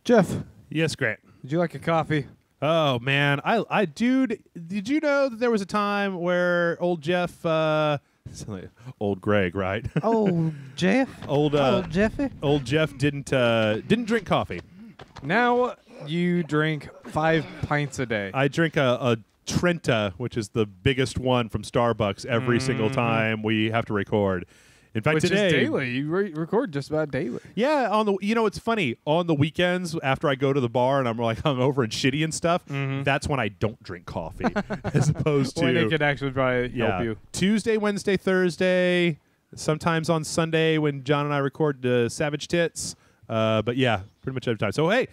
Jeff, Yes, Grant. would you like a coffee? Oh man, dude, did you know that there was a time where old Jeff, old Greg, right? Oh, Jeff. old Jeffy. old Jeff didn't drink coffee. Now you drink 5 pints a day. I drink a Trenta, which is the biggest one from Starbucks every single time we have to record. In fact, Which today, is daily. You record just about daily. yeah, it's funny. On the weekends, after I go to the bar and I'm like hungover and shitty and stuff, that's when I don't drink coffee, as opposed to When it could actually probably help you. Tuesday, Wednesday, Thursday, sometimes on Sunday when John and I record Savage Tits. But yeah, pretty much every time. So hey,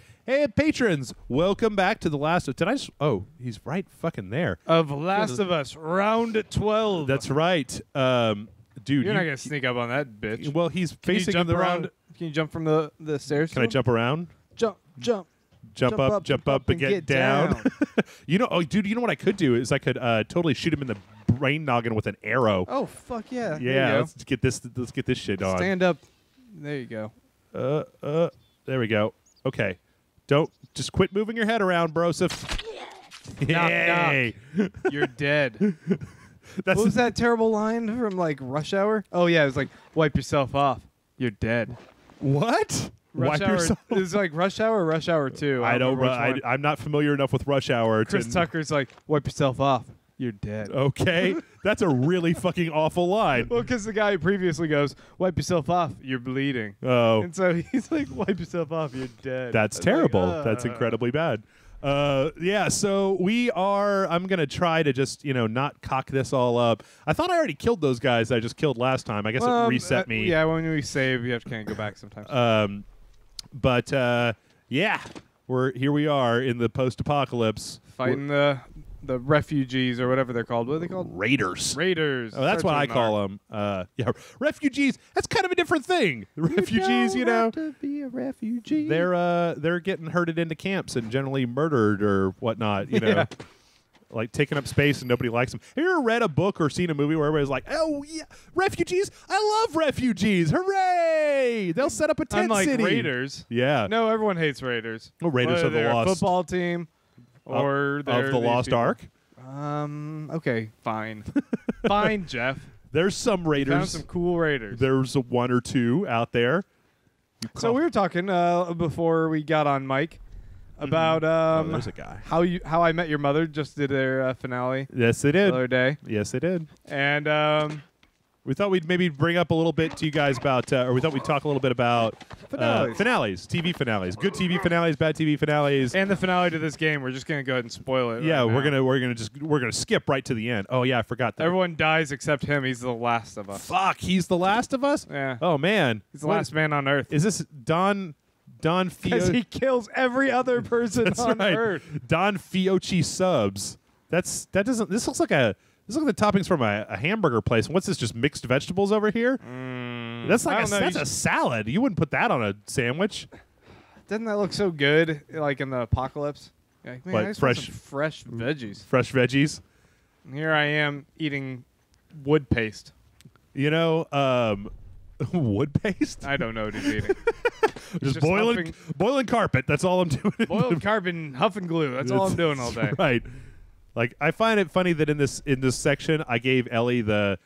patrons, welcome back to the last of. He's right fucking there. Of Last of Us, round 12. That's right. Dude, You're not going to sneak up on that bitch. Well, he's Can you facing jump the around? wrong. Can you jump from the stairs? Can I jump around? Jump. Jump up, and get down. Dude, you know what I could do is I could totally shoot him in the brain noggin with an arrow. Oh, fuck yeah. Yeah, let's get this shit on. Stand up. There you go. There we go. Okay. Don't just quit moving your head around, Broseph. Yay. You're dead. That's What was that terrible line from like Rush Hour? Oh yeah, it was like wipe yourself off. You're dead. What? Rush Wipe Hour. yourself. It was like Rush Hour or Rush Hour 2. I don't. remember which one. I'm not familiar enough with Rush Hour. Chris Tucker's like wipe yourself off. You're dead. Okay, that's a really fucking awful line. Well, because the guy previously goes wipe yourself off. You're bleeding. Oh, And so he's like wipe yourself off. You're dead. that's I was like, terrible. That's incredibly bad. Yeah, so I'm going to try to just, not cock this all up. I thought I already killed those guys I just killed last time. I guess it reset me. Yeah, when we save, you have to kind of go back sometimes. But yeah, here we are in the post-apocalypse. Fighting the refugees or whatever they're called. What are they called? Raiders. Raiders. Oh, that's what I call them. Yeah, refugees. That's kind of a different thing. Refugees, You don't have to be a refugee. they're getting herded into camps and generally murdered or whatnot. Yeah. Like taking up space and nobody likes them. Have you ever read a book or seen a movie where everybody's like, "Oh yeah, refugees! I love refugees! Hooray! They'll set up a tent Unlike city." Raiders. Yeah. No, everyone hates Raiders. Well, Raiders Whether of the they're Lost a football team or they're of the these Lost people. Ark. Okay, fine. Fine, Jeff. There's some Found Raiders. some cool Raiders. There's a one or two out there. So we were talking before we got on mic about there's a guy. How I Met Your Mother just did their finale Yes, they the did. other day, Yes, they did. and We thought we'd maybe bring up a little bit to you guys about, or we thought we'd talk a little bit about Finales. TV finales, good TV finales, bad TV finales. the finale to this game. We're just gonna go ahead and spoil it. Yeah, right now. we're gonna skip right to the end. Oh yeah, I forgot that. Everyone dies except him. He's the last of us. Fuck, he's the last of us. Yeah. Oh man, He's the last man on Earth. Is this Don Because he Fio? kills every other person That's on right. Earth. Don Fiocchi subs. This looks like the toppings from a hamburger place. What's this? Just mixed vegetables over here? That's like I don't know, that's you a salad. You wouldn't put that on a sandwich. Doesn't that look so good? Like in the apocalypse. You're like, man, What, I just want fresh- some fresh veggies. Fresh veggies. And here I am eating wood paste. Wood paste. I don't know what he's eating. Just just boiling carpet. That's all I'm doing. Boiled carbon, huff and glue. That's all I'm doing all day. Right. Like I find it funny that in this section I gave Ellie the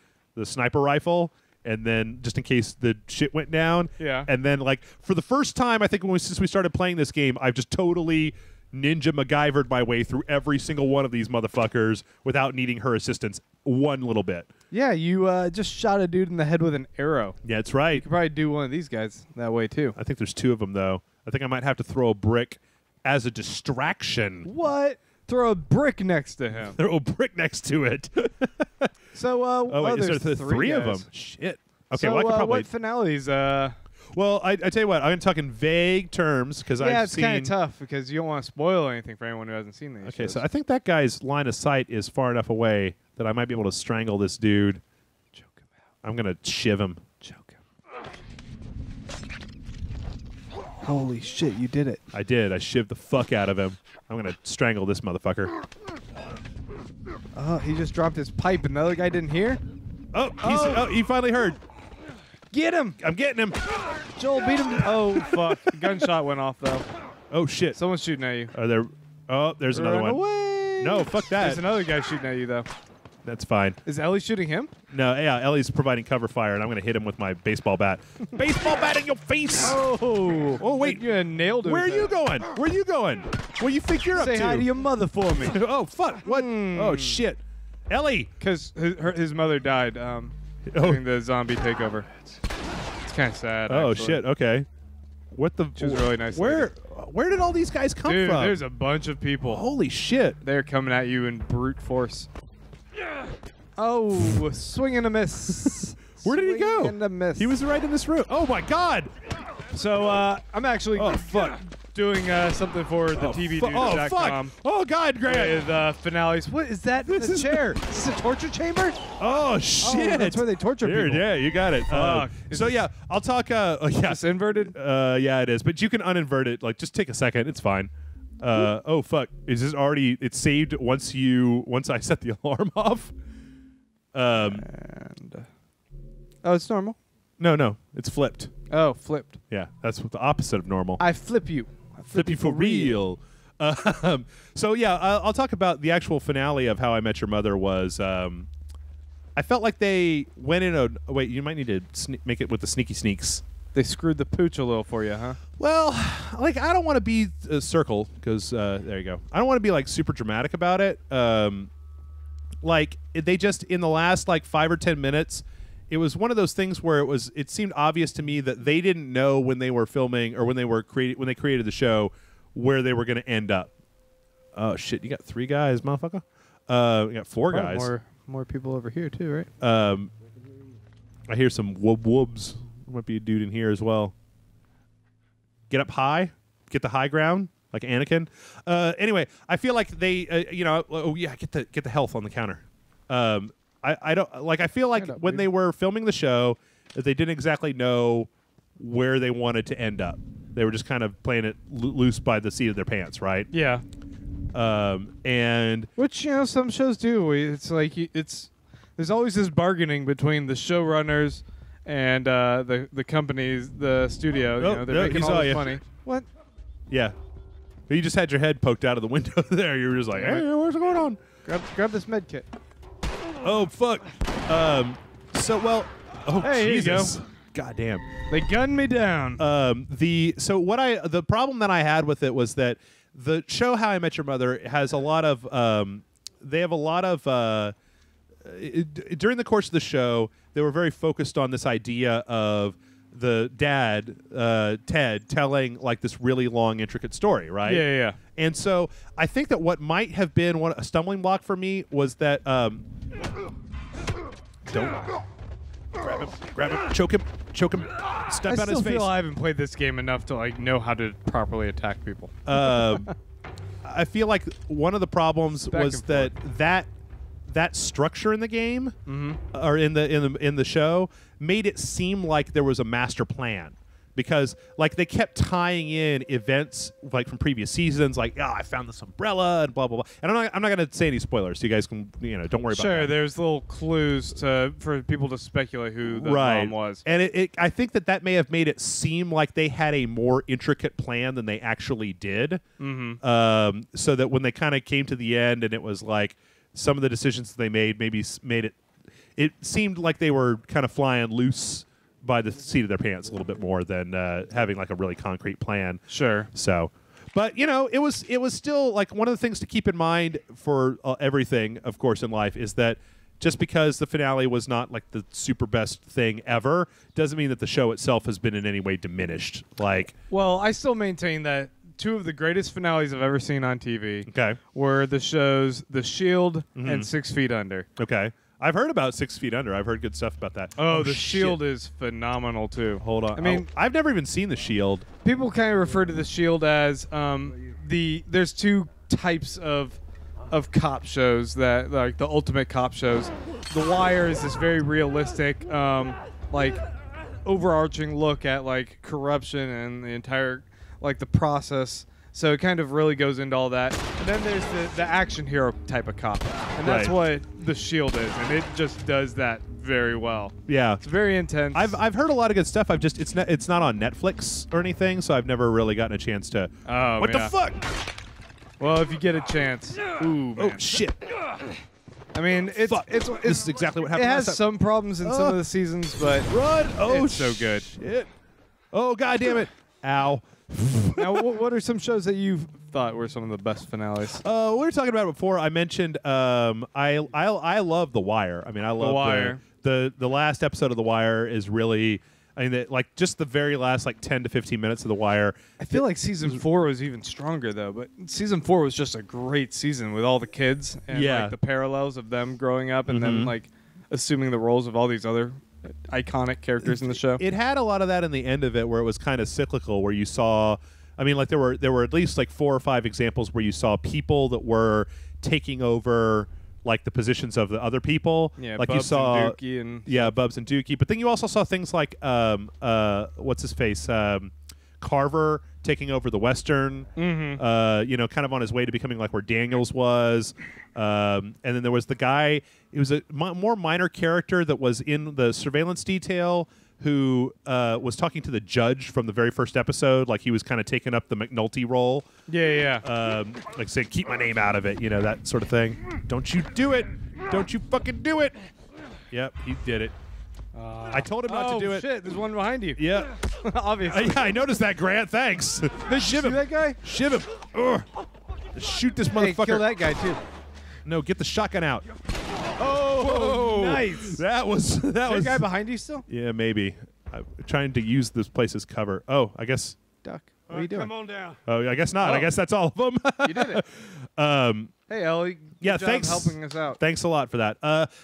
sniper rifle, and then just in case the shit went down. Yeah. And then like for the first time I think since we started playing this game, I've just totally Ninja MacGyvered my way through every single one of these motherfuckers without needing her assistance one little bit. Yeah, you just shot a dude in the head with an arrow. Yeah, that's right. You could probably do one of these guys that way too. I think there's 2 of them though. I think I might have to throw a brick as a distraction. What? Throw a brick next to him. Throw a brick next to it. So, Oh wait, is there's there three of guys. them? Shit. Okay, So, well I could probably. what finales? Well, I tell you what, I'm going to talk in vague terms because Yeah, I've it's seen. kind of tough because you don't want to spoil anything for anyone who hasn't seen these. Okay, shows. so I think that guy's line of sight is far enough away that I might be able to strangle this dude. choke him out. I'm going to shiv him. Choke him. Holy shit! You did it. I did. I shivved the fuck out of him. I'm going to strangle this motherfucker. Oh, he just dropped his pipe, and the other guy didn't hear. He finally heard. Get him, I'm getting him. Joel! Beat him. Oh fuck! The gunshot went off though. Oh shit! Someone's shooting at you. Are there? Oh, there's another Run one. away. No, fuck that. There's another guy shooting at you though. That's fine. Is Ellie shooting him? No, yeah, Ellie's providing cover fire, and I'm going to hit him with my baseball bat. Baseball bat in your face! Oh wait. you nailed it. Where are with you that. going? Where are you going? What do you think you're up Say to? hi to your mother for me. Oh, fuck. What? Oh, shit. Ellie! Because his mother died during the zombie takeover. It's kind of sad. Oh, actually. shit. Okay. What the? She was a really nice Where did all these guys come Dude, from? there's a bunch of people. Holy shit. They're coming at you in brute force. Oh, swing and a miss. Where did he go? Swing and a miss. He was right in this room. Oh, my God. So I'm actually doing something for the TVDudes.com. fuck. Oh, God, Grant. With finales. What is that in the chair? Is this a torture chamber? Oh, shit. Oh, that's where they torture Here, people. yeah, you got it. Fuck. Is So, this- yeah, I'll talk. Yeah. It's inverted? Yeah, it is. But you can uninvert it. Like, just take a second. It's fine. Oh, fuck. Is this already? It's saved once I set the alarm off. And oh, it's normal. No, it's flipped. Oh, flipped. Yeah, that's what the opposite of normal. I flip you. I Flip you for real. So yeah, I'll talk about the actual finale of How I Met Your Mother. Was I felt like they went in a wait. You might need to make it with the sneaky sneaks. They screwed the pooch a little for you, huh? Well, like I don't want to be a circle because there you go. I don't want to be like super dramatic about it. Like they just in the last like 5 or 10 minutes, it was one of those things where it seemed obvious to me that they didn't know when they were filming or when they created the show where they were going to end up. Oh shit! You got 3 guys, motherfucker. You got 4 guys. More people over here too, right? I hear some whoobs. There might be a dude in here as well. Get up high, get the high ground, like Anakin. Anyway, I feel like they, get the health on the counter. I don't like. I feel like Stand up, when dude. they were filming the show, that they didn't exactly know where they wanted to end up. They were just kind of playing it loose by the seat of their pants, right? Yeah. And Which some shows do. It's like there's always this bargaining between the showrunners and the companies, the studio. Oh, They're yeah, making he all saw this you. money. What? yeah, you just had your head poked out of the window there. You were just like, hey, what's going on? Grab this med kit. Oh fuck. Oh Hey, here you Jesus. God damn. They gunned me down. The problem that I had with it was that the show How I Met Your Mother has a lot of during the course of the show they were very focused on this idea of the dad Ted telling like this really long intricate story, right? Yeah. And so I think that what might have been a stumbling block for me was that don't grab him, choke him, step I on still his face. feel I haven't played this game enough to like know how to properly attack people. I feel like one of the problems Back was and that structure in the game Mm-hmm. or in the show made it seem like there was a master plan. Because like they kept tying in events like from previous seasons, like I found this umbrella and blah blah blah. And I'm not gonna say any spoilers, so you guys can don't worry about Sure, that. there's little clues for people to speculate who the Right. mom was. And I think that may have made it seem like they had a more intricate plan than they actually did. Mm-hmm. So that when they kind of came to the end and it was like some of the decisions they made it seemed like they were kind of flying loose by the seat of their pants a little bit more than having like a really concrete plan. Sure. So, but it was still like one of the things to keep in mind for everything, of course, in life is that just because the finale was not like the super best thing ever doesn't mean that the show itself has been in any way diminished. Like, Well, I still maintain that 2 of the greatest finales I've ever seen on TV okay, were the shows The Shield Mm-hmm. and 6 Feet Under. okay, I've heard about 6 Feet Under. I've heard good stuff about that. Oh, The shit. Shield is phenomenal too. Hold on. I mean, I've never even seen The Shield. people kind of refer to The Shield as there's 2 types of cop shows that like the ultimate cop shows. The Wire is this very realistic like overarching look at like corruption and the entire like the process So it kind of really goes into all that. And then there's the action hero type of cop, and that's Right. what The Shield is, and it just does that very well. Yeah. It's very intense. I've heard a lot of good stuff. It's not on Netflix or anything, so I've never really gotten a chance to. Oh, What yeah. the fuck? Well, if you get a chance. Ooh, man. Oh shit! I mean, it's Fuck. it's This is exactly what it happened. has last time. some problems in some of the seasons, but Run! Oh, It's so good. Shit. Oh god damn it! Ow. now what are some shows that you thought were some of the best finales? We were talking about it before. I mentioned I love The Wire. I mean, I love Wire. The last episode of The Wire is really. I mean, like just the very last like 10 to 15 minutes of The Wire. I feel like season 4 was even stronger though, but season 4 was just a great season with all the kids and Yeah. like the parallels of them growing up and them like assuming the roles of all these other iconic characters in the show. It had a lot of that in the end of it, where it was kind of cyclical, where you saw. I mean, like there were at least like 4 or 5 examples where you saw people that were taking over like the positions of the other people. Yeah, like Bubs you saw. and Dookie and Yeah, Bubs and Dookie. But then you also saw things like what's his face, Carver taking over the Western. You know, kind of on his way to becoming like where Daniels was. And then there was the guy. It was a more minor character that was in the surveillance detail who was talking to the judge from the very first episode. Like he was kind of taking up the McNulty role. yeah. Like saying, keep my name out of it, you know, that sort of thing. Don't you do it. Don't you fucking do it. Yep, he did it. I told him not to do it. Shit, there's one behind you. Yeah. Obviously. Yeah, I noticed that, Grant. Thanks. Shiv See him. that guy? Shiv him. Ugh. Shoot this Hey, motherfucker. kill that guy too. No, get the shotgun out. Oh, nice. That was Is that was guy behind you still? Yeah, maybe. I'm trying to use this place as cover. Oh, I guess. Duck. What are you doing? Come on down. Oh, I guess not. I Oh. guess that's all of them. You did it. Hey, Ellie. Good Yeah, job thanks. helping us out. Thanks a lot for that.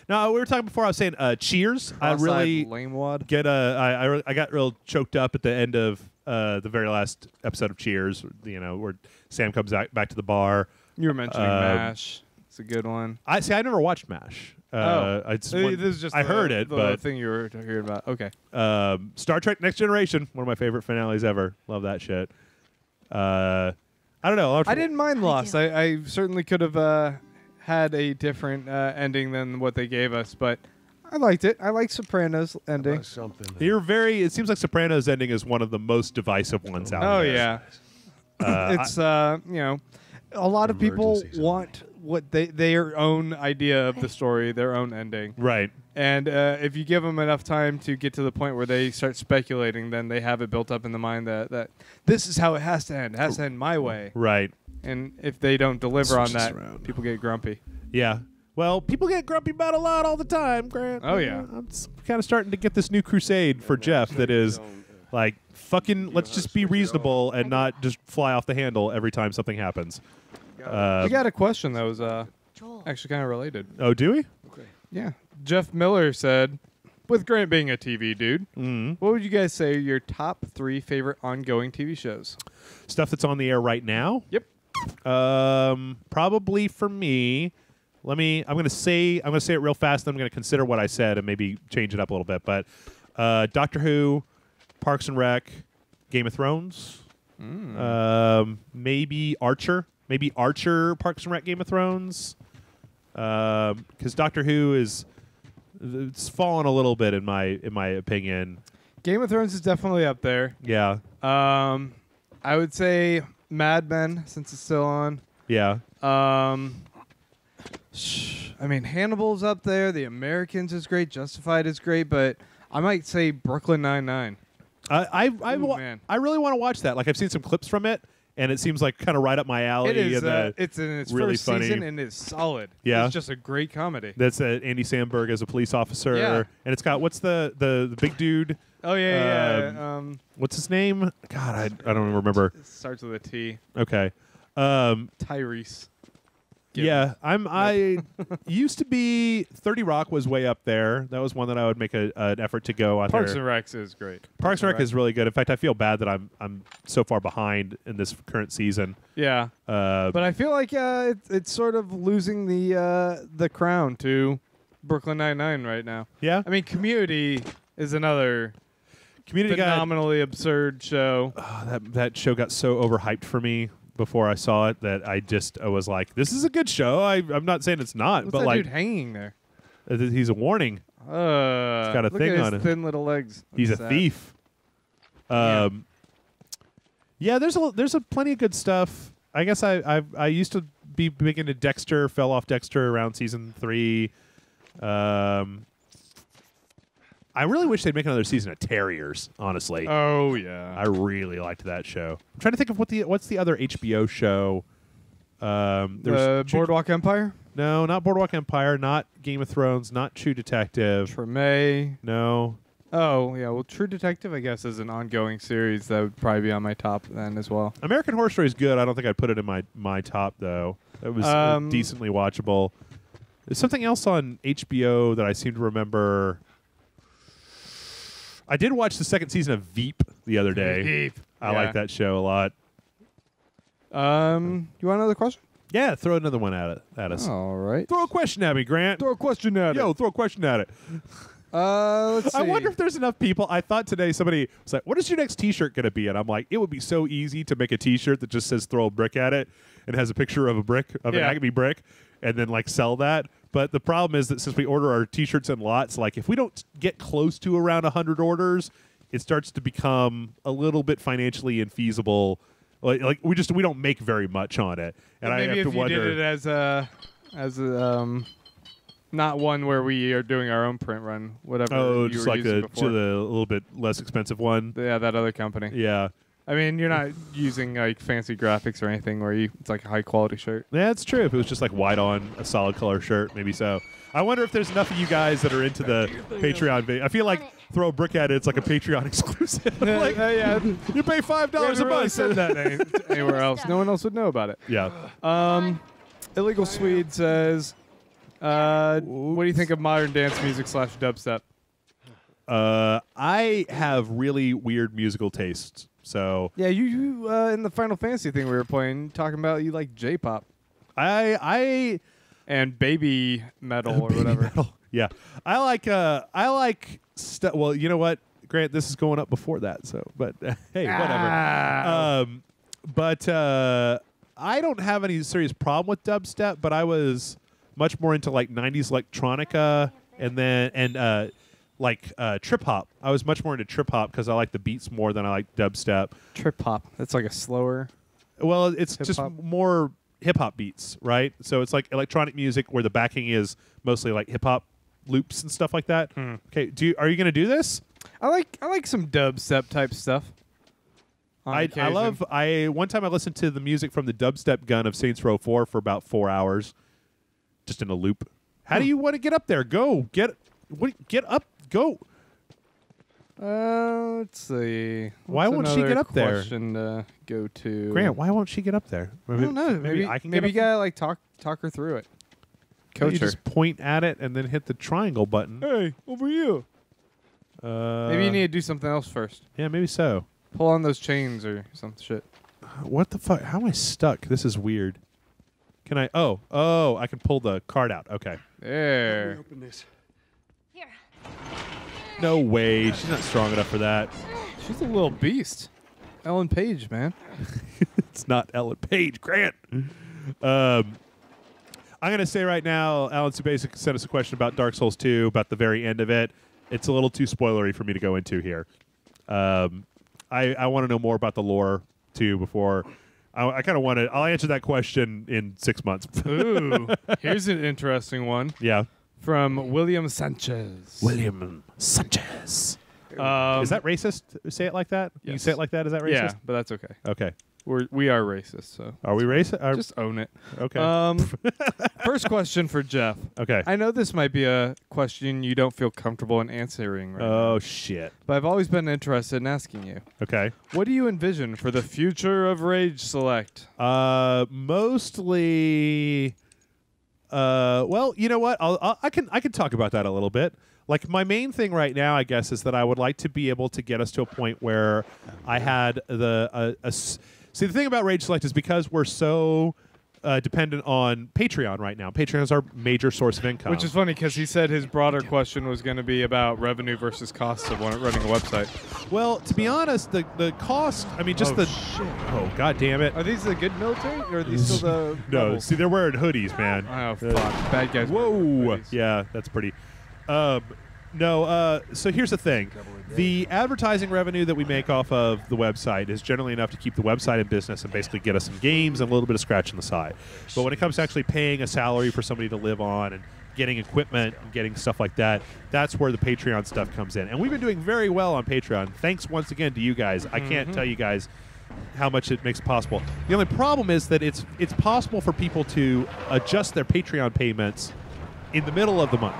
Now we were talking before. I was saying, Cheers. I really lame wad. get I got real choked up at the end of the very last episode of Cheers. You know, where Sam comes back to the bar. You were mentioning MASH. It's a good one. I never watched MASH. I just This is just I heard it, the but thing you were hearing about. Okay. Star Trek: Next Generation, one of my favorite finales ever. Love that shit. I don't know. I didn't mind Lost. I certainly could have had a different ending than what they gave us, but I liked it. I like Sopranos ending. Something. You're very. It seems like Sopranos ending is one of the most divisive ones out Oh there. yeah. It's you know, a lot of people Emergency want what their own idea of the story, their own ending. Right. And if you give them enough time to get to the point where they start speculating, then they have it built up in the mind that this is how it has to end. It has to end my way. Right. And if they don't deliver on Switches that, around. people get grumpy. Yeah. Well, people get grumpy about a lot all the time, Grant. Oh, yeah. I'm kind of starting to get this new crusade for Jeff that is like fucking. Let's just be reasonable and not just fly off the handle every time something happens. We got a question that was actually kind of related. Oh, do we? Yeah. Jeff Miller said, with Grant being a TV dude, what would you guys say are your top 3 favorite ongoing TV shows? Stuff that's on the air right now. Yep. Probably for me. I'm gonna say it real fast. Then I'm gonna consider what I said and maybe change it up a little bit. But Doctor Who, Parks and Rec, Game of Thrones, maybe Archer, Parks and Rec, Game of Thrones. Because Doctor Who it's fallen a little bit in my opinion. Game of Thrones is definitely up there. Yeah, I would say Mad Men, since it's still on. yeah. I mean, Hannibal's up there. The Americans is great. Justified is great, but I might say Brooklyn Nine-Nine. I Ooh, man. really want to watch that. Like I've seen some clips from it, and it seems like kind of right up my alley. It is. and It's in its really first funny. season, and it's solid. Yeah? It's just a great comedy. That's Andy Samberg as a police officer, Yeah. and it's got what's the big dude? Oh, yeah. What's his name? God, I don't remember. It starts with a T. Okay. Tyrese. Yeah, I used to be 30 Rock was way up there. That was one that I would make an effort to go out Parks there. and Rec is great. Parks and Rec is really good. In fact, I feel bad that I'm so far behind in this current season. Yeah. But I feel like it's sort of losing the crown to Brooklyn Nine-Nine right now. Yeah, I mean, Community is another Community got phenomenally absurd show. that show got so overhyped for me. before I saw it that I was like, this is a good show. I'm not saying it's not, What's but that like dude hanging there? he's a warning. Got a thing at his on it. thin little legs. He's a Sad. thief. Yeah, there's a plenty of good stuff. I guess I used to be big into Dexter. Fell off Dexter around season 3. I really wish they'd make another season of Terriers. Honestly, Oh yeah. I really liked that show. I'm trying to think of what's the other HBO show. There's Boardwalk Empire. No, not Boardwalk Empire. Not Game of Thrones. Not True Detective. Treme. No. Oh yeah. Well, True Detective, I guess, is an ongoing series that would probably be on my top then as well. American Horror Story is good. I don't think I'd put it in my top though. It was decently watchable. There's something else on HBO that I seem to remember. I did watch the second season of Veep the other day. Veep. I like that show a lot. You want another question? Yeah, throw another one at us. All right. Throw a question at me, Grant. Throw a question at Yo, throw a question at it. Let's see. I wonder if there's enough people. I thought today somebody was like, "What is your next T-shirt going to be?" And I'm like, "It would be so easy to make a T-shirt that just says throw a brick at it and has a picture of a brick of an Acme brick, and then like sell that." But the problem is that since we order our T-shirts in lots, like if we don't get close to around 100 orders, it starts to become a little bit financially infeasible. Like we don't make very much on it, and I maybe have if to you wonder. did it as a not one where we are doing our own print run, whatever. Oh, you just were like using the before. little bit less expensive one. Yeah, that other company. Yeah. I mean, you're not using like fancy graphics or anything where it's like a high quality shirt. Yeah, it's true. If it was just like white on a solid color shirt, maybe so. I wonder if there's enough of you guys that are into the Patreon video. I feel like throw a brick at it. It's like a Patreon exclusive. Like, yeah, you pay $5 a really month. said that anywhere else. No one else would know about it. Yeah. Illegal Swede says, "What do you think of modern dance music / dubstep?" I have really weird musical tastes. So Yeah, you in the Final Fantasy thing we were playing, talking about you like J-pop I and baby metal or whatever. metal. Yeah. I like stuff. Well, you know what, Grant, this is going up before that. So, but hey, whatever. But I don't have any serious problem with dubstep, but I was much more into like 90s electronica and trip hop. I was much more into trip hop because I like the beats more than I like dubstep. Trip hop. That's like a slower. Well, it's just Hip-hop. more hip hop beats, right? So it's like electronic music where the backing is mostly like hip hop loops and stuff like that. Okay, are you going to do this? I like some dubstep type stuff. I one time I listened to the music from the dubstep gun of Saints Row 4 for about 4 hours, just in a loop. How do you want to get up there? Get up, go. Let's see. Why What's won't she get another up there? question to go to? Grant, why won't she get up there? I don't know. Maybe I can. Maybe you get up gotta like talk her through it. there. Coach You her. just point at it and then hit the triangle button. Hey, over you. Maybe you need to do something else first. Yeah, maybe so. Pull on those chains or some shit. What the fuck? How am I stuck? This is weird. Can I? Oh! I can pull the card out. Okay. There. Open this. Here. No way. She's not strong enough for that. She's a little beast. Ellen Page, man. It's not Ellen Page. Grant. I'm gonna say right now, Alan Subasic sent us a question about Dark Souls 2, about the very end of it. It's a little too spoilery for me to go into here. I want to know more about the lore too before. I kind of want to. I'll answer that question in 6 months. Ooh. Here's an interesting one Yeah. from William Sanchez. William Sanchez. Is that racist? Say it like that? You Yes. say it like that? Is that racist? Yeah, but that's okay. Okay. We are racist, so Are we racist? just own it. Okay. First question for Jeff. Okay. I know this might be a question you don't feel comfortable in answering right now, Oh, shit. but I've always been interested in asking you. Okay. What do you envision for the future of Rage Select? Mostly. Well, you know what? I can talk about that a little bit. Like my main thing right now, I guess, is that I would like to be able to get us to a point where I had see, the thing about Rage Select is because we're so dependent on Patreon right now. Patreon is our major source of income. Which is funny because he said his broader question was going to be about revenue versus costs of running a website. well, to be honest, the cost. I mean, just Oh, the. shit. Oh God damn it! Are these the good military, or are these still the No, rebels? see, they're wearing hoodies, man. Oh fuck, bad guys. Whoa. hoodies. Yeah, that's pretty. No, so here's the thing. The advertising revenue that we make off of the website is generally enough to keep the website in business and basically get us some games and a little bit of scratch on the side. But when it comes to actually paying a salary for somebody to live on and getting equipment and getting stuff like that, that's where the Patreon stuff comes in. And we've been doing very well on Patreon. Thanks once again to you guys. I can't tell you guys how much it makes it possible. The only problem is that it's possible for people to adjust their Patreon payments in the middle of the month.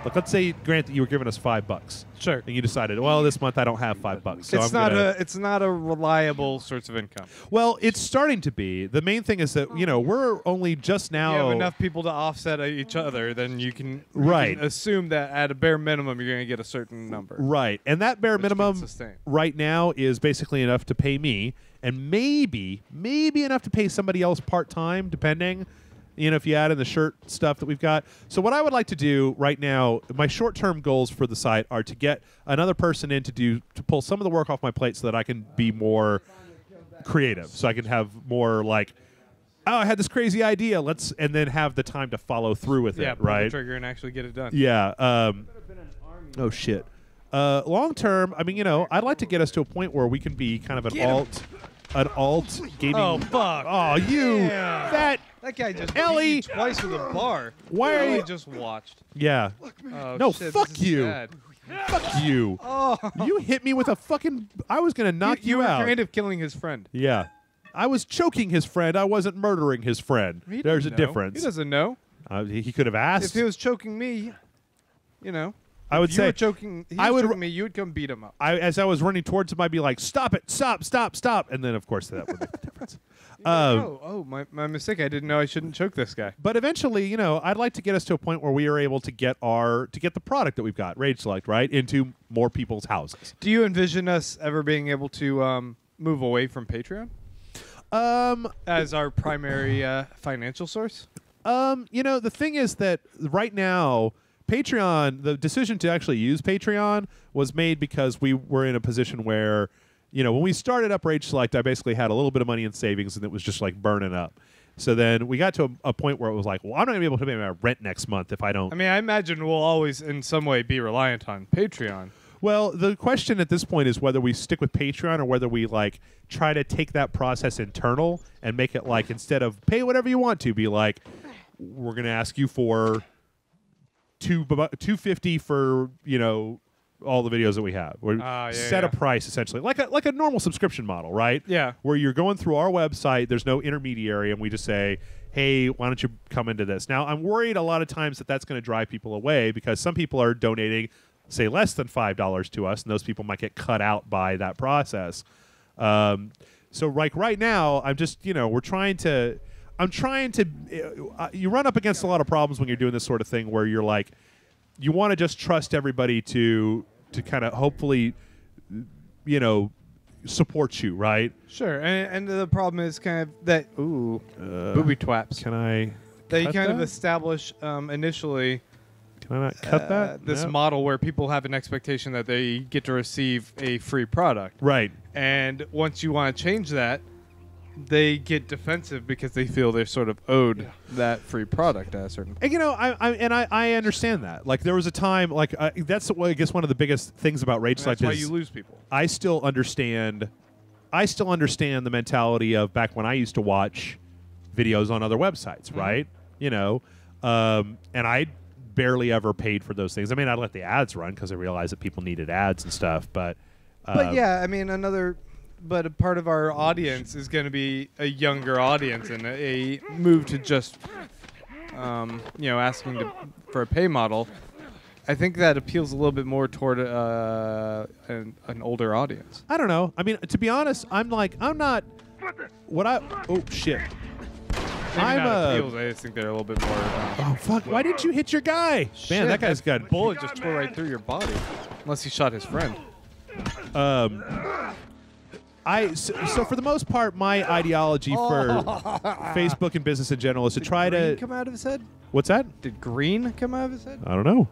Like, let's say, Grant, that you were giving us $5, Sure. and you decided, well, this month I don't have $5, so It's I'm not gonna. it's not a reliable source of income. Well, it's starting to be. The main thing is that we're only just now. You have enough people to offset each other, then you can Right. assume that at a bare minimum you're going to get a certain number. Right, and that bare Which can minimum sustain. right now is basically enough to pay me, and maybe enough to pay somebody else part time, depending. If you add in the shirt stuff that we've got. So what I would like to do right now, my short-term goals for the site are to get another person in to pull some of the work off my plate so that I can be more creative. So I can have more like, oh, I had this crazy idea. And then have the time to follow through with Yeah, it, pull the right? trigger and actually get it done. Yeah. Oh shit. Long term, I mean, I'd like to get us to a point where we can be kind of an alt gaming. Oh fuck! Oh, you Yeah. that. That guy just Ellie! beat you twice with a bar. Why are Ellie you- just watched? Yeah. Oh, No, shit, fuck this is you. sad. Fuck you. Oh, You hit me with a fucking. I was gonna knock you were out. kind of killing his friend. Yeah. I was choking his friend. I wasn't murdering his friend. He There's a didn't know. difference. He doesn't know. He could have asked. If he was choking me, I would you say. were choking. He I was would- choking me. You would come beat him up. As I was running towards him, I'd be like, "Stop it! Stop! Stop! Stop!" And then, of course, that would make a difference. My mistake. I didn't know I shouldn't choke this guy. But eventually, I'd like to get us to a point where we are able to get the product that we've got, Rage Select, right, into more people's houses. Do you envision us ever being able to move away from Patreon as our primary financial source? The thing is that right now, Patreon, the decision to actually use Patreon was made because we were in a position where, when we started up Rage Select, I basically had a little bit of money in savings and it was just like burning up. So then we got to a point where it was like, well, I'm not going to be able to pay my rent next month if I don't. I mean, I imagine we'll always, in some way, be reliant on Patreon. Well, the question at this point is whether we stick with Patreon or whether we try to take that process internal and make it instead of pay whatever you want to, be like, we're going to ask you for $250 for all the videos that we have. Or set a price essentially, like a normal subscription model, right? Yeah. Where you're going through our website, there's no intermediary, and we just say, hey, why don't you come into this? Now, I'm worried a lot of times that that's going to drive people away because some people are donating, say, less than $5 to us, and those people might get cut out by that process. So right now, I'm just, I'm trying to, you run up against a lot of problems when you're doing this sort of thing where you're like, you want to just trust everybody to kind of hopefully, support you, right? Sure, and the problem is kind of that booby twaps Can I? that you cut kind of that? establish initially Can I not cut that? this No. model where people have an expectation that they get to receive a free product, Right. and once you want to change that, they get defensive because they feel they're sort of owed that free product at a certain point. And I understand that. Like there was a time, that's I guess one of the biggest things about Rage Select That's why is you lose people. I still understand the mentality of back when I used to watch videos on other websites, right? And I barely ever paid for those things. I mean, I'd let the ads run because I realized that people needed ads and stuff, but Yeah, I mean, but a part of our audience is going to be a younger audience, and a move to just, asking for a pay model. I think that appeals a little bit more toward an older audience. I don't know. I mean, to be honest, I'm not. Oh shit! Maybe not appeals. I just think they're a little bit more. Oh fuck! Why didn't you hit your guy? Man, that guy's got. bullet just tore right through your body, unless he shot his friend. So for the most part, my ideology for Facebook and business in general is to try Green to. come out of his head? What's that? Did green come out of his head? I don't know.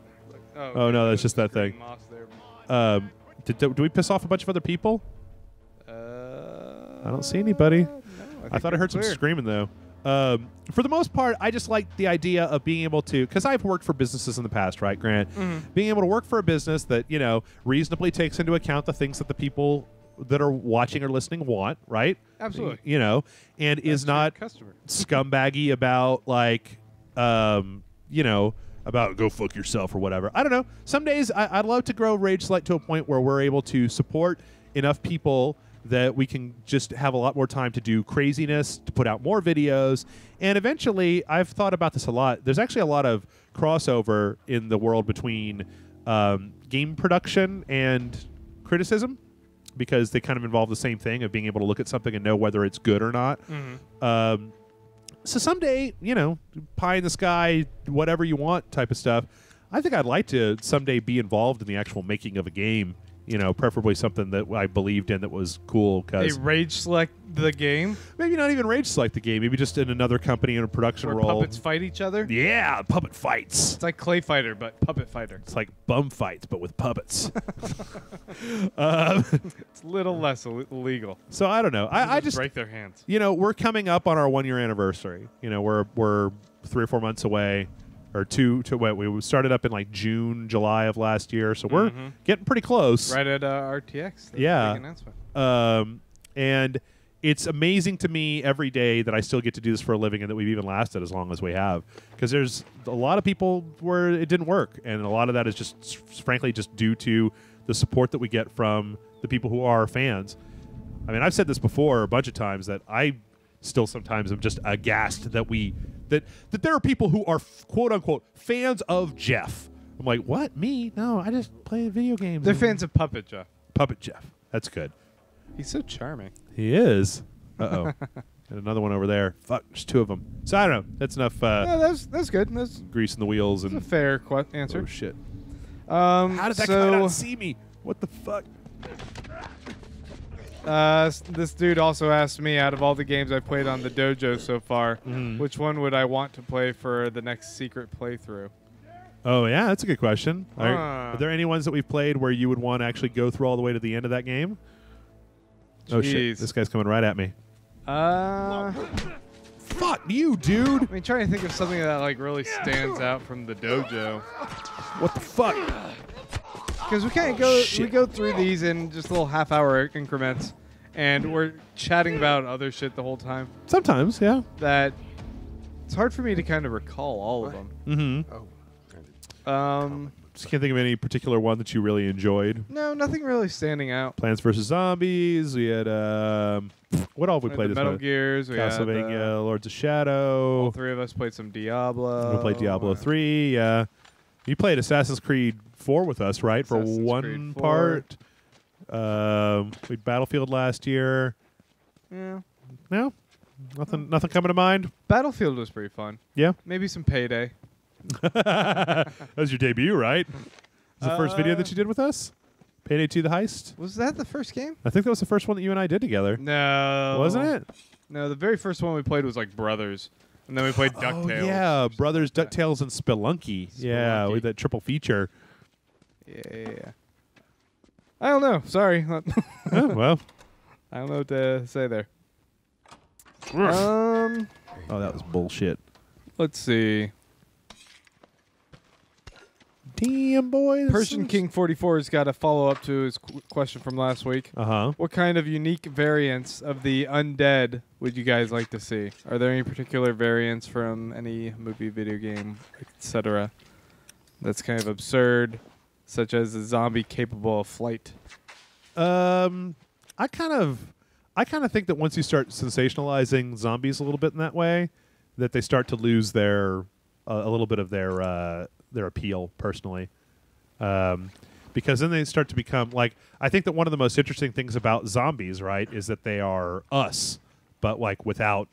Oh, no, that's just that green thing. moss there. Do we piss off a bunch of other people? I don't see anybody. No, I thought I heard some clear. screaming though. For the most part, I just like the idea of being able to, because I've worked for businesses in the past, right, Grant? Being able to work for a business that reasonably takes into account the things that the people that are watching or listening want, right? Absolutely. And is That's your not customer. scumbaggy about about go fuck yourself or whatever. I don't know. Some days I'd love to grow Rage Select to a point where we're able to support enough people that we can just have a lot more time to do craziness, to put out more videos. And eventually, I've thought about this a lot. There's actually a lot of crossover in the world between game production and criticism, because they kind of involve the same thing of being able to look at something and know whether it's good or not. So someday, pie in the sky, whatever you want type of stuff, I think I'd like to someday be involved in the actual making of a game. Preferably something that I believed in that was cool. Cause They rage select the game maybe not even Rage Select the game. Maybe just in another company in a production where role. puppets fight each other. Yeah, puppet fights. It's like Clay Fighter, but puppet fighter. It's like bum fights, but with puppets. It's a little less illegal. So I don't know. I just break their hands. we're coming up on our 1-year anniversary. We're 3 or 4 months away. Or we started up in like June, July of last year, so we're getting pretty close. Right at RTX. The Yeah. big announcement. And it's amazing to me every day that I still get to do this for a living and that we've even lasted as long as we have. Because there's a lot of people where it didn't work, and a lot of that is just, frankly, just due to the support that we get from the people who are fans. I mean, I've said this before a bunch of times that I still sometimes am just aghast that that there are people who are quote unquote fans of Jeff. I'm like, what? Me? No, I just play video games. They're fans of Puppet Jeff. Puppet Jeff. That's good. He's so charming. He is. Uh-oh. And another one over there. Fuck, there's 2 of them. So I don't know. That's enough Yeah, that's good. That's grease in the wheels a and fair answer. oh shit. How How did that guy not see me? What the fuck? This dude also asked me, out of all the games I played on the dojo so far, which one would I want to play for the next secret playthrough? Oh yeah, that's a good question. Are Ah. there any ones that we've played where you would want to actually go through all the way to the end of that game? Oh shit, Jeez. this guy's coming right at me. I Fuck you, dude. mean, trying to think of something that like really stands out from the dojo, What the fuck? because we can't go. Shit. We go through these in just little half-hour increments, and we're chatting about other shit the whole time. Sometimes, yeah. That it's hard for me to kind of recall all of them. Mm-hmm. Just can't think of any particular one that you really enjoyed. No, nothing really standing out. Plants vs. Zombies. We had what all have we We had played the this Metal month? Gears. We had, Castlevania, Lords of all Shadow. 3 of us played some Diablo. We played Diablo 3. You played Assassin's Creed 4 with us, right? For Assassin's one Creed 4. part. We Battlefield last year. Yeah. No, nothing coming to mind. Battlefield was pretty fun. Yeah, Maybe some Payday. that was your debut, right? Was the first video that you did with us? Payday 2: The Heist. Was that the first game? I think that was the first one that you and I did together, No. wasn't it? No, the very first one we played was like Brothers. And then we played DuckTales. Oh, yeah, Brothers, DuckTales, and Spelunky. Yeah, Spelunky. with that triple feature. Yeah. I don't know. Sorry. Oh, well, I don't know what to say there. oh, that was bullshit. Let's see. Damn, boy. Persian King 44 has got a follow-up to his question from last week. Uh-huh. What kind of unique variants of the undead would you guys like to see? Are there any particular variants from any movie, video game, etc. that's kind of absurd, such as a zombie capable of flight? I kind of think that once you start sensationalizing zombies a little bit in that way, that they start to lose their a little bit of their appeal personally, because then they start to become like, I think that one of the most interesting things about zombies, right, is that they are us, but like without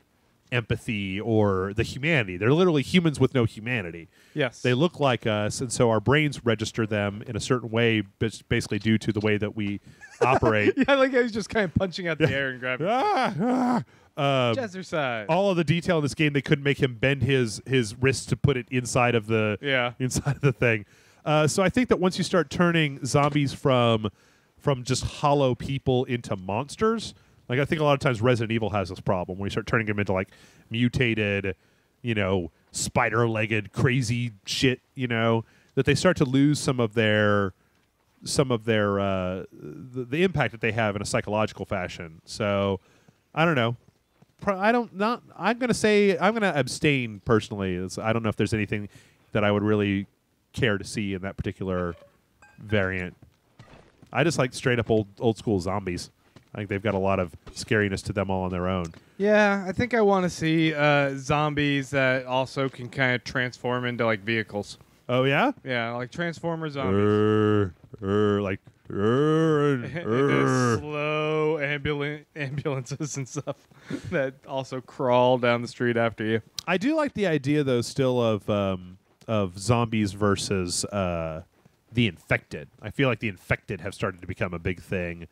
empathy or the humanity. They're literally humans with no humanity. Yes. They look like us, and so our brains register them in a certain way, basically due to the way that we operate. Yeah, like I was just kind of punching out the air and grabbing. Jazzercise. All of the detail in this game, they couldn't make him bend his wrist to put it inside of the inside of the thing. So I think that once you start turning zombies from just hollow people into monsters, like I think a lot of times Resident Evil has this problem where you start turning them into like mutated, spider-legged crazy shit, that they start to lose some of their the impact that they have in a psychological fashion. So I don't know. I'm gonna abstain personally. I don't know if there's anything that I would really care to see in that particular variant. I just like straight up old school zombies. I think they've got a lot of scariness to them all on their own. Yeah, I think I want to see zombies that also can kind of transform into like vehicles. Oh yeah? Yeah, like Transformer zombies. Into slow ambulances and stuff that also crawl down the street after you. I do like the idea though still of zombies versus the infected. I feel like the infected have started to become a big thing,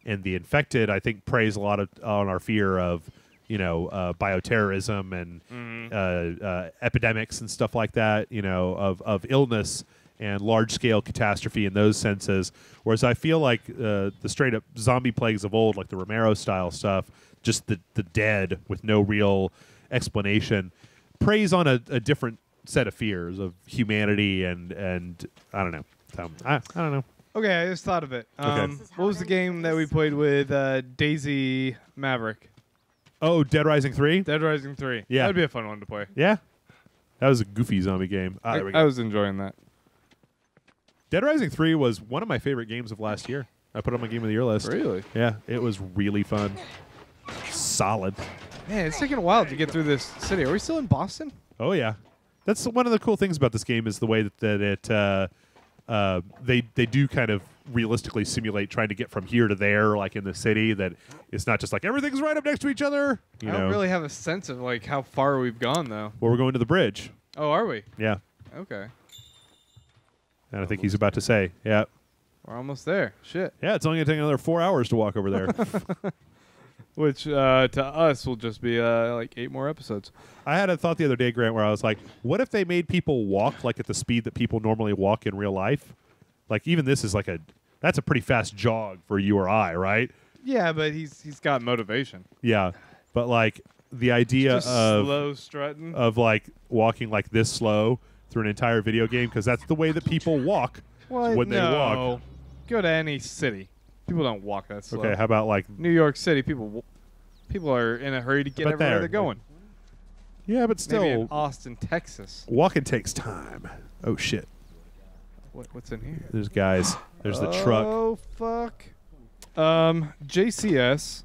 and the infected I think preys a lot on our fear of bioterrorism and epidemics and stuff like that, of illness and large-scale catastrophe in those senses. Whereas I feel like the straight-up zombie plagues of old, like the Romero-style stuff, just the dead with no real explanation, preys on a different set of fears of humanity and I don't know. I don't know. Okay, I just thought of it. Okay. What was the game that we played with Daisy Maverick? Oh, Dead Rising 3? Dead Rising 3. Yeah. That'd be a fun one to play. Yeah. That was a goofy zombie game. There we go. I was enjoying that. Dead Rising 3 was one of my favorite games of last year. I put it on my Game of the Year list. Really? Yeah, it was really fun. Solid. Man, it's taking a while to get through this city. Are we still in Boston? Oh, yeah. That's one of the cool things about this game is the way that they do kind of realistically simulate trying to get from here to there, like in the city, that it's not just like everything's right up next to each other. I don't really have a sense of like how far we've gone, though. Well, we're going to the bridge. Oh, are we? Yeah. Okay. And I think he's about to say, yeah. We're almost there. Shit. Yeah, it's only going to take another 4 hours to walk over there. Which to us will just be like 8 more episodes. I had a thought the other day, Grant, where I was like, what if they made people walk like at the speed that people normally walk in real life? Like even this is like that's a pretty fast jog for you or I, right? Yeah, but he's got motivation. Yeah. But like the idea Just of slow strutting. of like walking like this slow through an entire video game, because that's the way that people walk when they walk. Go to any city. People don't walk that slow. Okay, how about like New York City? People are in a hurry to get everywhere they're going. Yeah, but still, maybe in Austin, Texas. walking takes time. Oh shit! What's in here? There's guys. There's the truck. Oh fuck. JCS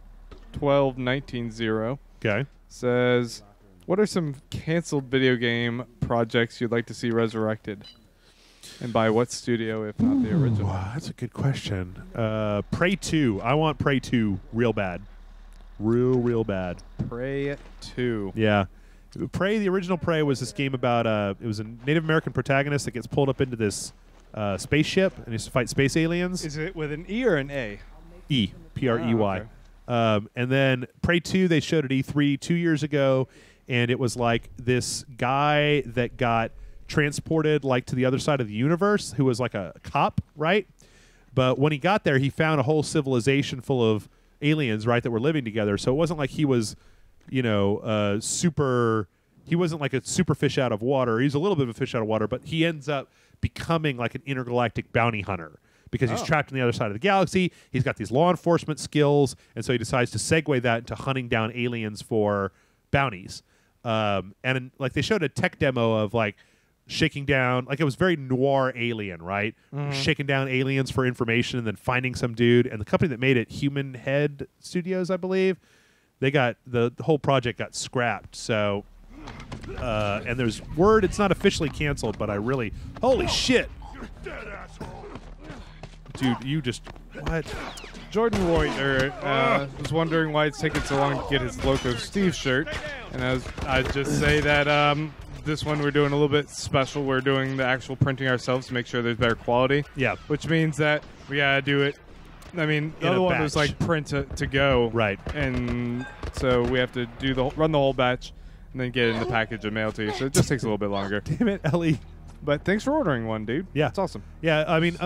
12190 Okay. says, "What are some canceled video game projects you'd like to see resurrected, and by what studio, if not the original?" Wow, that's a good question. Prey 2. I want Prey 2 real bad. Real bad. Prey 2. Yeah. Prey, the original Prey, was this game about it was a Native American protagonist that gets pulled up into this spaceship and he has to fight space aliens. Is it with an E or an A? E. P-R-E-Y. okay. And then Prey 2, they showed at E3 2 years ago, and it was like this guy that got transported like to the other side of the universe who was like a cop, right? But when he got there, he found a whole civilization full of aliens, right, that were living together. So it wasn't like he was, he wasn't like a super fish out of water. He's a little bit of a fish out of water, but he ends up becoming like an intergalactic bounty hunter because he's trapped on the other side of the galaxy. He's got these law enforcement skills, and so he decides to segue that into hunting down aliens for bounties. Like they showed a tech demo of like shaking down, like it was very noir Alien, right? Shaking down aliens for information and then finding some dude. And the company that made it, Human Head Studios, I believe, they got the whole project got scrapped. So, and there's word it's not officially canceled, but holy shit, dude, you just what? Jordan Reuter was wondering why it's taking so long to get his Loco Steve shirt, and I'd just say that this one we're doing a little bit special. We're doing the actual printing ourselves to make sure there's better quality. Yeah. Which means that we gotta do it. I mean, the In other a one was batch. like print to go, Right. And so we have to run the whole batch and then get it in the package and mail to you. So it just takes a little bit longer. Damn it, Ellie. But thanks for ordering one, dude. Yeah. It's awesome. Yeah, I mean,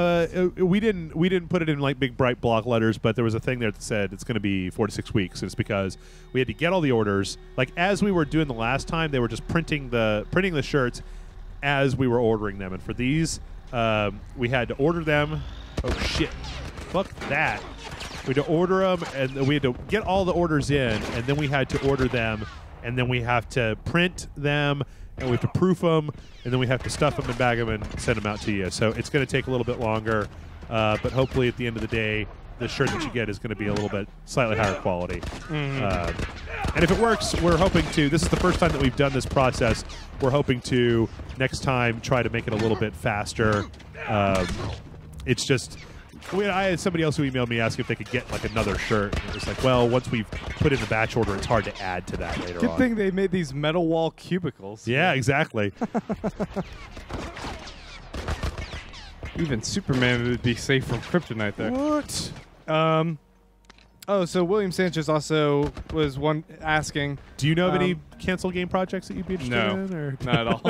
we didn't put it in like big bright block letters, but there was a thing there that said it's going to be 4 to 6 weeks. And it's because we had to get all the orders. Like as we were doing the last time, they were just printing the shirts as we were ordering them. And for these, we had to order them. Oh shit! Fuck that. We had to order them, and we had to get all the orders in, and then we had to order them, and then we have to print them, and we have to proof them, and then we have to stuff them and bag them and send them out to you. So it's going to take a little bit longer, but hopefully at the end of the day, the shirt that you get is going to be a little bit slightly higher quality. And if it works, we're hoping to, this is the first time that we've done this process, we're hoping to next time try to make it a little bit faster. It's just, I had somebody else who emailed me asking if they could get like another shirt. And it was like, well, once we've put in the batch order, it's hard to add to that later Good on. thing they made these metal wall cubicles. Yeah, exactly. Even Superman would be safe from kryptonite there. What? Oh, so William Sanchez also was asking. Do you know of any canceled game projects that you'd be interested No, in? Or? not at all.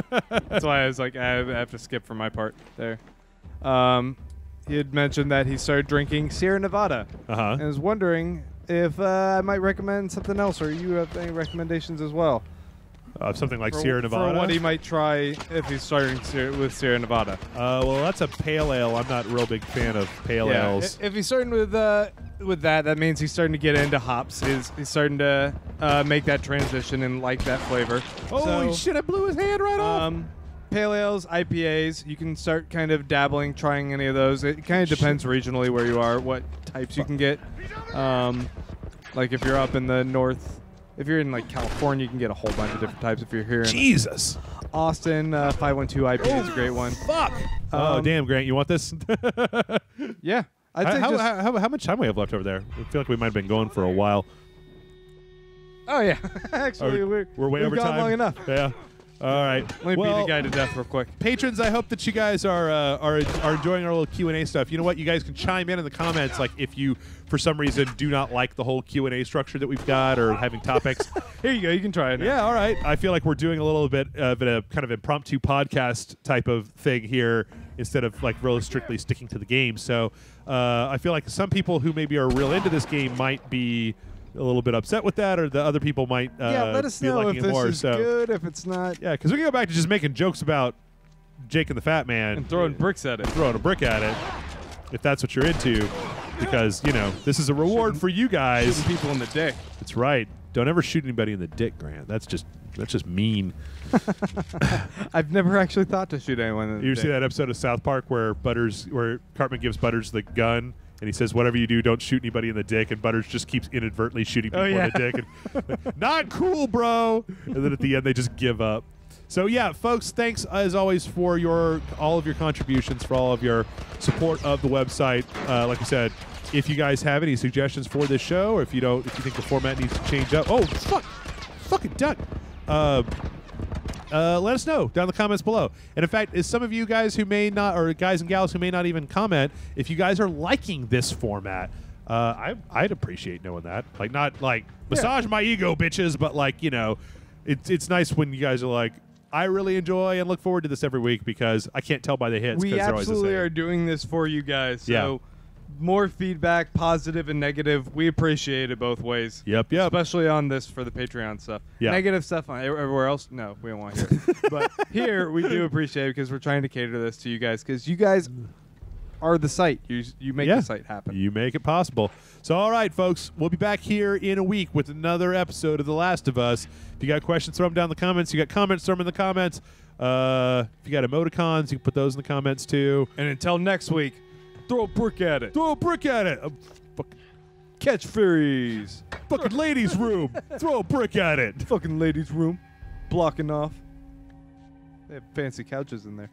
That's why I was like, I have to skip for my part there. He had mentioned that he started drinking Sierra Nevada, Uh-huh. and was wondering if I might recommend something else, or you have any recommendations as well. Something like for, Sierra Nevada? For what he might try if he's starting with Sierra Nevada. Well, that's a pale ale. I'm not a real big fan of pale ales. If he's starting with that means he's starting to get into hops. He's starting to make that transition and like that flavor. Holy shit, I blew his hand right off. Pale ales, IPAs, you can start kind of dabbling, trying any of those. It kind of depends regionally where you are, what types you can get. Like if you're up in the north, if you're in like California, you can get a whole bunch of different types. If you're here in Jesus. Austin, 512 IPA is a great one. Fuck. Oh, damn, Grant, you want this? Yeah. I'd say how much time do we have left over there? I feel like we might have been going for a while. Oh, yeah. Actually, we're way we've over gone time. long enough. Yeah. All right. Let me beat a guy to death real quick. Patrons, I hope that you guys are enjoying our little Q&A stuff. You know what? You guys can chime in the comments, like if you, for some reason, do not like the whole Q&A structure that we've got or having topics. Here you go. You can try it now. Yeah, all right. I feel like we're doing a little bit of a kind of impromptu podcast type of thing here instead of like really strictly sticking to the game. So I feel like some people who maybe are real into this game might be a little bit upset with that, or the other people might let us be know liking if it this more. is So good, if it's not. yeah, because we can go back to just making jokes about Jake and the Fat Man And throwing bricks at it. throwing a brick at it, if that's what you're into, because you know this is a reward for you guys. Shooting people in the dick. That's right. Don't ever shoot anybody in the dick, Grant. That's just mean. I've never actually thought to shoot anyone in the You ever dick. see that episode of South Park where Cartman gives Butters the gun and he says, "Whatever you do, don't shoot anybody in the dick," and Butters just keeps inadvertently shooting people in the dick. And, not cool, bro. And then at the end, they just give up. So yeah, folks, thanks as always for all of your contributions, for all of your support of the website. Like I said, if you guys have any suggestions for this show, or if you think the format needs to change up, fucking duck. Let us know down in the comments below. And in fact, as some of you guys who may not, or guys and gals who may not even comment, if you guys are liking this format, I'd appreciate knowing that. Like, not like massage my ego, bitches, but like, you know, it's nice when you guys are like, I really enjoy and look forward to this every week, because I can't tell by the hits. We they're always the absolutely same. are doing this for you guys. So Yeah. more feedback, positive and negative. We appreciate it both ways. Yep. Especially on this for the Patreon stuff. Yeah. Negative stuff on everywhere else, no, we don't want to hear it. But here, we do appreciate it, because we're trying to cater this to you guys, because you guys are the site. You make the site happen. You make it possible. So, all right, folks, we'll be back here in a week with another episode of The Last of Us. If you got questions, throw them down in the comments. You got comments, throw them in the comments. If you got emoticons, you can put those in the comments too. And until next week, throw a brick at it. Throw a brick at it. Catch fairies. Fucking ladies' room. Throw a brick at it. Fucking ladies' room. Blocking off. They have fancy couches in there.